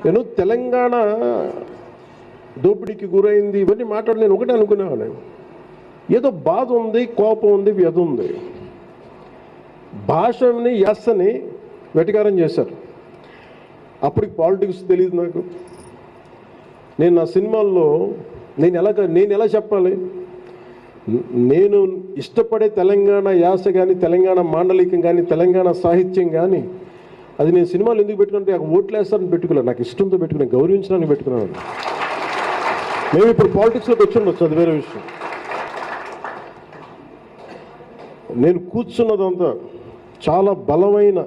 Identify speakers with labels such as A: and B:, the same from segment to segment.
A: నేను తెలంగాణ దోపిడీకి గురైంది ఇవన్నీ మాట్లాడి నేను ఒకటే అనుకునేవాడిని, ఏదో బాధ ఉంది, కోపం ఉంది, వ్యధ ఉంది. భాషని యాసని వెటకారం చేశారు. అప్పటికి పాలిటిక్స్ తెలియదు నాకు. నేను నా సినిమాల్లో నేను ఎలా చెప్పాలి, నేను ఇష్టపడే తెలంగాణ యాస కానీ, తెలంగాణ మాండలికం కానీ, తెలంగాణ సాహిత్యం కానీ, అది నేను సినిమాలు ఎందుకు పెట్టుకుంటే ఓట్లు వేస్తానని పెట్టుకున్నాను, నాకు ఇష్టంతో పెట్టుకున్నాను, గౌరవించడానికి పెట్టుకున్నాను. మేము ఇప్పుడు పాలిటిక్స్లోకి వచ్చి ఉండొచ్చు, అది వేరే విషయం. నేను కూర్చున్నదంతా చాలా బలమైన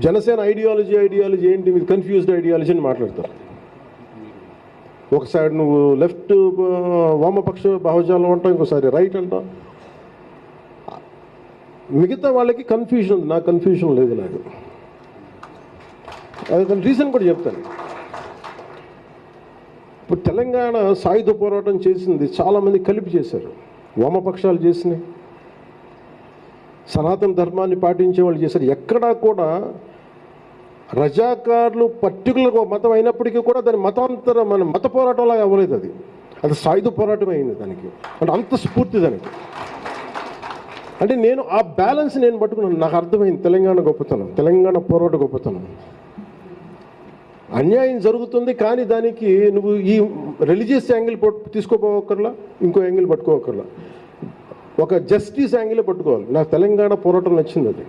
A: జనసేన ఐడియాలజీ ఏంటి, మీరు కన్ఫ్యూజ్డ్ ఐడియాలజీ అని మాట్లాడతారు. ఒక సైడ్ నువ్వు లెఫ్ట్ వామపక్ష భావజాలం అంటావు, ఇంకోసారి రైట్ అంటావు. మిగతా వాళ్ళకి కన్ఫ్యూజన్ ఉంది, నాకు కన్ఫ్యూజన్ లేదు. నాకు అది రీజన్ కూడా చెప్తాను. ఇప్పుడు తెలంగాణ సాయుధ పోరాటం చేసింది చాలామంది కలిపి చేశారు. వామపక్షాలు చేసినాయి, సనాతన ధర్మాన్ని పాటించే వాళ్ళు చేశారు. ఎక్కడా కూడా రజాకారులు పర్టికులర్గా మతం అయినప్పటికీ కూడా దాని మత పోరాటంలాగా అవ్వలేదు. అది సాయుధ పోరాటం అయింది. దానికి అంటే అంత స్ఫూర్తి దానికి. అంటే నేను ఆ బ్యాలెన్స్ నేను పట్టుకున్నాను. నాకు అర్థమైంది తెలంగాణ గొప్పతనం, తెలంగాణ పోరాట గొప్పతనం. అన్యాయం జరుగుతుంది, కానీ దానికి నువ్వు ఈ రిలీజియస్ యాంగిల్ తీసుకోపోవక్కర్లా, ఇంకో యాంగిల్ పట్టుకోవక్కర్లా, ఒక జస్టిస్ యాంగిల్ పట్టుకోవాలి. నాకు తెలంగాణ పోరాటం నచ్చింది. అది